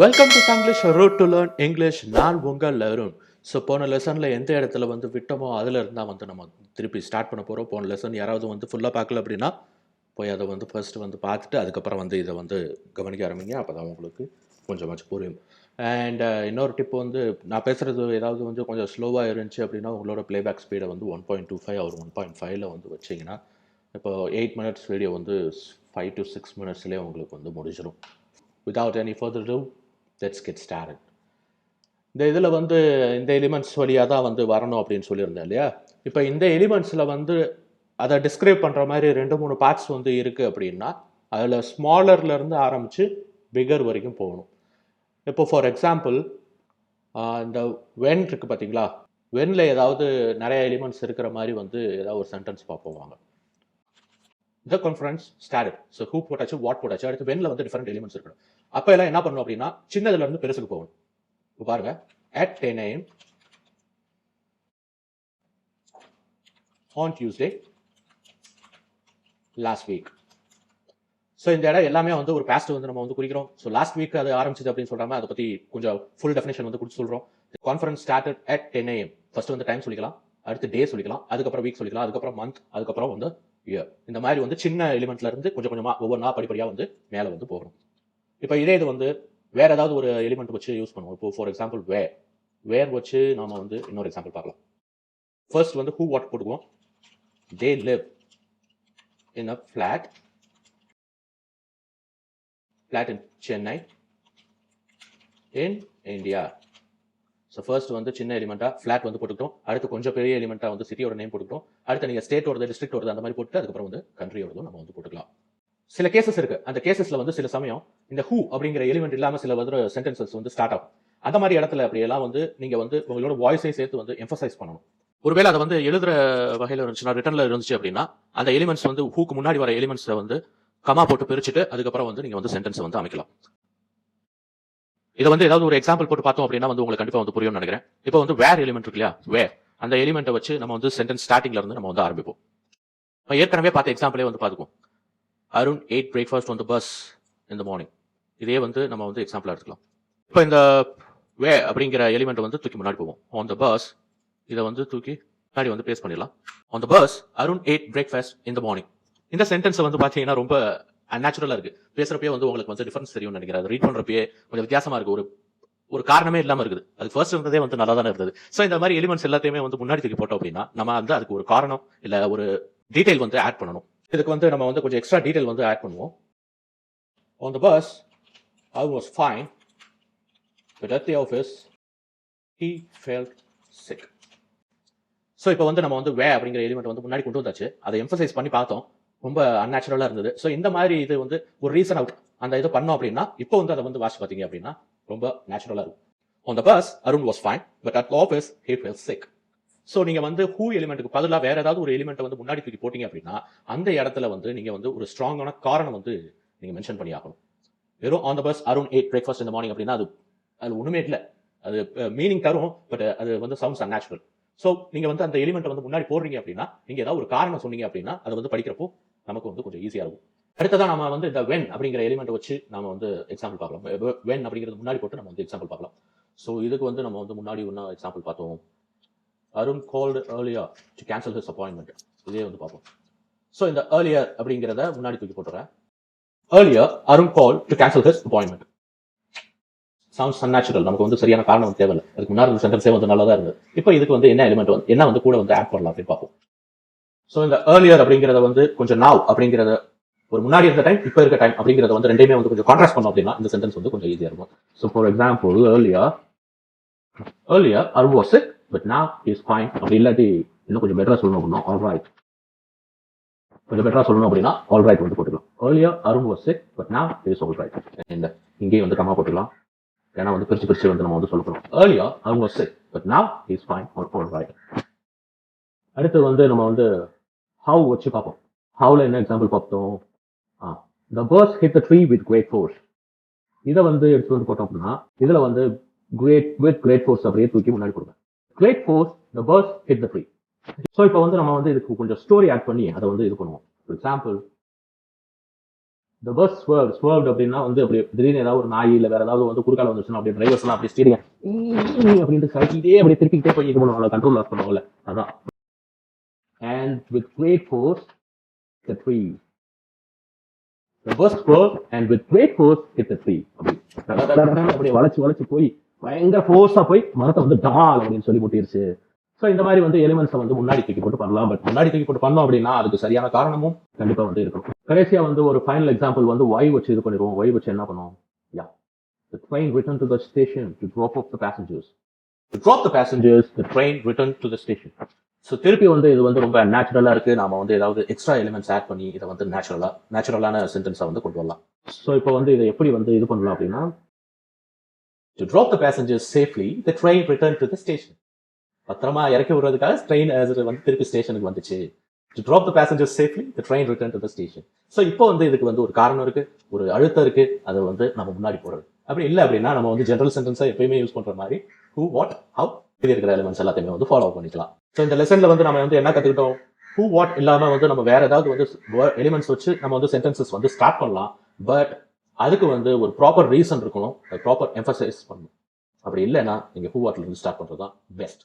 Welcome to Tanglish route to learn English. நான் உங்கள் Arun. So போன லெசனில் எந்த இடத்துல வந்து விட்டோமோ அதில் இருந்தால் வந்து நம்ம திருப்பி ஸ்டார்ட் பண்ண போகிறோம். போன லெசன் யாராவது வந்து ஃபுல்லாக பார்க்கல அப்படின்னா போய் அதை வந்து ஃபர்ஸ்ட் வந்து பார்த்துட்டு அதுக்கப்புறம் வந்து இதை வந்து கவனிக்க ஆரம்பிங்க. அப்போ தான் உங்களுக்கு கொஞ்சமாச்சும் புரியும். அண்ட் இன்னொரு டிப் வந்து நான் பேசுகிறது ஏதாவது வந்து கொஞ்சம் ஸ்லோவாக இருந்துச்சு அப்படின்னா உங்களோட ப்ளேபேக் ஸ்பீடை வந்து 1.25 ஒரு 1.5ல் வந்து வச்சிங்கன்னா இப்போ 8 மினிட்ஸ் வீடியோ வந்து 5 to 6 மினிட்ஸ்லேயே உங்களுக்கு வந்து முடிஞ்சிடும். Without any further ado, let's get started. இந்த இதில் வந்து இந்த எலிமெண்ட்ஸ் வழியாக தான் வந்து வரணும் அப்படின்னு சொல்லியிருந்தேன் இல்லையா? இப்போ இந்த எலிமெண்ட்ஸில் வந்து அதை டிஸ்கிரைப் பண்ணுற மாதிரி 2-3 பார்ட்ஸ் வந்து இருக்குது அப்படின்னா அதில் ஸ்மாலர்லேருந்து ஆரம்பித்து பிகர் வரைக்கும் போகணும். இப்போ ஃபார் எக்ஸாம்பிள் இந்த வென் இருக்குது பார்த்தீங்களா? வென்னில் ஏதாவது நிறைய எலிமெண்ட்ஸ் இருக்கிற மாதிரி வந்து ஏதாவது ஒரு சென்டென்ஸ் பார்ப்போம் வாங்க. The conference started. So who போட்டாச்சு, what போட்டாச்சு, அடுத்து வென்ல வந்து டிஃபரெண்ட் எலிமெண்ட்ஸ் இருக்கணும். அப்போ எல்லாம் என்ன பண்ணணும் அப்படின்னா சின்னதுல இருந்து பெருசுக்கு போகணும். இப்போ பாருங்க, at 10 AM on Tuesday last week. So இந்த இடம் எல்லாமே வந்து ஒரு பாஸ்ட் வந்து நம்ம வந்து குறிக்கிறோம். ஸோ லாஸ்ட் வீக் அது ஆரம்பிச்சது அப்படின்னு சொல்றாம அதை பத்தி கொஞ்சம் ஃபுல் டெஃபினேஷன் வந்து கொடுத்து சொல்றோம். Conference started at 10 AM. First வந்து டைம் சொல்லிக்கலாம், அடுத்து டே சொல்லிக்கலாம், அதுக்கப்புறம் வீக் சொல்லிக்கலாம், அதுக்கப்புறம் மந்த், அதுக்கப்புறம் வந்து இயர். இந்த மாதிரி வந்து சின்ன எலிமெண்ட்ல இருந்து கொஞ்சம் கொஞ்சமா ஒவ்வொன்றா படிப்படியா வந்து மேல வந்து போகணும். இப்போ இதே இது வந்து வேற ஏதாவது ஒரு எலிமெண்ட் வச்சு யூஸ் பண்ணுவோம். இப்போ ஃபார் எக்ஸாம்பிள் வேர் வச்சு நாம வந்து இன்னொரு எக்ஸாம்பிள் பார்க்கலாம். ஃபர்ஸ்ட் வந்து ஹூ வாட் போட்டுக்குவோம். They live in a flat in Chennai in India. So first வந்து சின்ன எலிமெண்டா ஃபிளாட் வந்து போட்டுக்கிட்டோம், அடுத்து கொஞ்சம் பெரிய எலிமெண்டா வந்து சிட்டியோட நேம் போட்டுக்கிட்டோம், அடுத்து நீங்க ஸ்டேட்டோட டிஸ்ட்ரிக்டோட அந்த மாதிரி போட்டு அதுக்கப்புறம் வந்து கண்ட்ரியோடதும் நம்ம வந்து போட்டுக்கலாம். சில கேசஸ் இருக்கு, அந்த கேசஸ்ல வந்து சில சமயம் இந்த ஹூ அப்படிங்கிற எலிமெண்ட் இல்லாம சில வந்து சென்டென்சஸ் வந்து ஸ்டார்ட் ஆகும். அந்த மாதிரி இடத்துல அப்படி எல்லாம் வந்து நீங்க வந்து உங்களோட வாய்ஸை சேர்த்து வந்து எம்பசைஸ் பண்ணணும். ஒருவேளை அதை வந்து எழுதுற வகையில் இருந்துச்சுன்னா ரிட்டர்ன்ல இருந்துச்சு அப்படின்னா அந்த எலிமெண்ட்ஸ் வந்து ஹூக்கு முன்னாடி வர எலிமெண்ட்ஸை வந்து கமா போட்டு பிரிச்சுட்டு அதுக்கப்புறம் வந்து நீங்க வந்து சென்டென்ஸ் வந்து அமைக்கலாம். இதை வந்து ஏதாவது ஒரு எக்ஸாம்பிள் போட்டு பார்த்தோம் அப்படின்னா வந்து உங்களுக்கு கண்டிப்பா வந்து புரியும்னு நினைக்கிறேன். இப்போ வந்து வேர் எலிமெண்ட் இருக்கு இல்லையா, வேர் அந்த எலிமெண்ட்டை வச்சு நம்ம வந்து சென்டென்ஸ் ஸ்டார்டிங்ல இருந்து நம்ம வந்து ஆரம்பிப்போம். ஏற்கனவே பார்த்த எக்ஸாம்பிளே வந்து பார்த்துக்குவோம். Arun ate breakfast on the bus in the morning. இதே வந்து நம்ம வந்து எக்ஸாம்பிளா எடுத்துக்கலாம். இப்போ இந்த வே அப்படிங்கிற எலிமெண்ட் வந்து தூக்கி முன்னாடி போவோம். on the bus இதை வந்து தூக்கி முன்னாடி வந்து பேஸ்ட் பண்ணிடலாம். on the bus Arun ate breakfast in the morning. இந்த சென்டென்ஸ் வந்து பாத்தீங்கன்னா ரொம்ப அன்நேச்சுரலா இருக்கு. பேசுறப்பே வந்து உங்களுக்கு வந்து டிஃபரன்ஸ் தெரியும் நினைக்கிறேன். ரீட் பண்றப்பே கொஞ்சம் வித்தியாசமா இருக்கு. ஒரு காரணமே இல்லாம இருக்குது. அது ஃபர்ஸ்ட் இருந்ததே வந்து நல்லா தானே இருந்தது. ஸோ இந்த மாதிரி எலிமெண்ட்ஸ் எல்லாத்தையுமே வந்து முன்னாடி தூக்கி போட்டோம் அப்படின்னா நம்ம வந்து அதுக்கு ஒரு காரணம் இல்ல ஒரு டீடைல் வந்து ஆட் பண்ணணும். இதுக்கு வந்து நம்ம வந்து கொஞ்சம் எக்ஸ்ட்ரா டீடைல் வந்து ஆட் பண்ணுவோம். On the bus I was fine, but at the office he felt sick. So இப்போ வந்து நம்ம வந்து வே அப்படிங்கிற எலிமெண்ட் வந்து முன்னாடி கொண்டு வந்தாச்சு. அதை எம்பசைஸ் பண்ணி பார்த்தோம், ரொம்ப அன்நேச்சுரலா இருந்தது. ஸோ இந்த மாதிரி இது வந்து ஒரு ரீசன் அவுட் அந்த இது பண்ணோம் அப்படின்னா இப்போ வந்து அதை வந்து வாட்ச் பார்த்தீங்க அப்படின்னா ரொம்ப நேச்சுரலா இருக்கும். On the bus Arun was fine, but at the office he felt sick. So நீங்க வந்து ஹூ எலிமெண்ட்டுக்கு பதிலாக வேற ஏதாவது ஒரு எலிமெண்ட் வந்து முன்னாடி தூக்கி போட்டீங்க அப்படின்னா அந்த இடத்துல வந்து நீங்க வந்து ஒரு ஸ்ட்ராங்கான காரணம் வந்து நீங்க மென்ஷன் பண்ணி ஆகணும். வெறும் on the bus Arun ate breakfast in the morning அப்படின்னா அது ஒண்ணுமே இல்லை. அது மீனிங் தரும், பட் அது வந்து சவுண்ட்ஸ் அன்நேச்சுரல். ஸோ நீங்க வந்து அந்த எலிமெண்ட் வந்து முன்னாடி போடுறீங்க அப்படின்னா நீங்க ஏதாவது ஒரு காரணம் சொன்னீங்க அப்படின்னா அதை வந்து படிக்கிறப்போ நமக்கு வந்து கொஞ்சம் ஈஸியா இருக்கும். அடுத்ததான் நம்ம வந்து இந்த வென் அப்படிங்கிற எலிமெண்ட் வச்சு நம்ம வந்து எக்ஸாம்பிள் பார்க்கலாம். வென் அப்படிங்கிறது முன்னாடி போட்டு நம்ம வந்து எக்ஸாம்பிள் பார்க்கலாம். ஸோ இதுக்கு வந்து நம்ம வந்து முன்னாடி ஒன்று எக்ஸாம்பிள் பார்த்தோம். Arun called earlier to cancel his appointment. இதே வந்து பார்ப்போம். ஸோ இந்த earlier அப்படிங்கிறத முன்னாடி தூக்கி போட்டுறேன். earlier Arun called to cancel his appointment. Sounds unnatural. நமக்கு வந்து சரியான காரணம் வந்து தேவையில்லை. அதுக்கு முன்னாடி சென்டென்ஸே வந்து நல்லா தான் இருந்தது. இப்போ இதுக்கு வந்து என்ன எலிமெண்ட் வந்து என்ன வந்து கூட வந்து ஆட் பண்ணலாம் அப்படின்னு பார்ப்போம். ஸோ இந்த earlier அப்படிங்கிறத வந்து கொஞ்சம் now அப்படிங்கிறத ஒரு முன்னாடி இருந்த டைம் இப்போ இருக்க டைம் அப்படிங்கிறத வந்து ரெண்டையுமே வந்து கொஞ்சம் கான்ட்ராஸ்ட் பண்ணோம் அப்படின்னா இந்த சென்டென்ஸ் வந்து கொஞ்சம் ஈஸியா இருக்கும். So for example earlier Arun was sick but now he is fine. அப்படி இல்லாட்டி இன்னும் கொஞ்சம் பெட்டரா சொல்லணும் அப்படின்னா all right. கொஞ்சம் பெட்டரா சொல்லணும் அப்படின்னா all right வந்து போட்டுக்கலாம். earlier Arun was sick but now he is all right. இந்த இங்கேயும் வந்து கமா போட்டுக்கலாம். ஏன்னா வந்து பிரிச்சு வந்து நம்ம வந்து சொல்லணும். earlier Arun was sick but now he is fine or all right. அடுத்து வந்து நம்ம வந்து how வச்சு பார்ப்போம். howல என்ன எக்ஸாம்பிள் பார்த்தோம். the bus hit the tree with great force. இதை வந்து எடுத்து வந்து போட்டோம் அப்படின்னா இதுல வந்து with great force அப்படியே தூக்கி முன்னாடி கொடுப்பேன். great force the bus hit the tree. So இப்போ வந்து நம்ம வந்து இதுக்கு கொஞ்சம் ஸ்டோரி ஆட் பண்ணி அதை வந்து இது பண்ணுவோம். For example the bus swerved அப்படின்னா வந்து அப்படி திடீர்னு ஏதாவது ஒரு நாய் இல்ல வேற ஏதாவது வந்து குறுக்கால வந்துச்சுன்னா அப்படியே டிரைவர்ஸ் எல்லாம் அப்படியே ஸ்டீரிங் அப்படின்ட்டு சைக்கிட்டே அப்படியே திருப்பிக்கிட்டே போய் இது பண்ணுவாங்க, கண்ட்ரோல் லாஸ் பண்ணுவாங்கல்ல, அதான். And with great force the tree. The bus swerved and with great force hit the tree. அப்படியே வளைச்சு போய் பயங்கர ஃபோர்ஸா போய் மரத்தை வந்து டால் அப்படின்னு சொல்லி முட்டிருச்சு. ஸோ இந்த மாதிரி வந்து எலிமெண்ட்ஸை வந்து முன்னாடி தூக்கி போட்டு பண்ணலாம். பட் முன்னாடி தூக்கி போட்டு பண்ணோம் அப்படின்னா அதுக்கு சரியான காரணமும் கண்டிப்பா வந்து இருக்கும். கடைசியா வந்து ஒரு ஃபைனல் எக்ஸாம்பிள் வந்து ஒய் வச்சு இது பண்ணிடுவோம். ஒய் வச்சு என்ன பண்ணுவோம்? யா, the train returned to the station to drop off the passengers. To drop the passengers, the train returned to the station. So திருப்பி வந்து இது வந்து ரொம்ப நேச்சுரலா இருக்கு. நாம வந்து ஏதாவது எக்ஸ்ட்ரா எலிமெண்ட்ஸ் ஆட் பண்ணி இதை வந்து நேச்சுரலான சென்டென்ஸை வந்து கொண்டு வரலாம். ஸோ இப்போ வந்து இதை எப்படி வந்து இது பண்ணலாம் அப்படின்னா, to drop the passengers safely, the train returned to the station. பத்திரமா இறக்கி விடுறதுக்காக ட்ரெயின் வந்து திருப்பி ஸ்டேஷனுக்கு வந்துச்சு. To drop the passengers safely, the train returned to the station. So இப்போ வந்து இதுக்கு வந்து ஒரு காரணம் இருக்கு, ஒரு அழுத்தம் இருக்கு, அதை வந்து நம்ம முன்னாடி போறது. அப்படி இல்லை அப்படின்னா நம்ம வந்து ஜெனரல் சென்டென்ஸை எப்பயுமே யூஸ் பண்ற மாதிரி who, what, how இது இருக்கிற எலிமெண்ட்ஸ் எல்லாத்தையுமே வந்து ஃபாலோ பண்ணிக்கலாம். ஸோ இந்த லெசன்ல வந்து நம்ம வந்து என்ன கத்துக்கிட்டோம்? who, what இல்லாம வந்து நம்ம வேற ஏதாவது வந்து எலிமெண்ட்ஸ் வச்சு நம்ம வந்து சென்டென்சஸ் வந்து ஸ்டார்ட் பண்ணலாம். பட் அதுக்கு வந்து ஒரு ப்ராப்பர் ரீசன் இருக்கணும், ப்ராப்பர் எம்பசைஸ் பண்ணணும். அப்படி இல்லைன்னா நீங்க who, what இருந்து ஸ்டார்ட் பண்றது தான் பெஸ்ட்.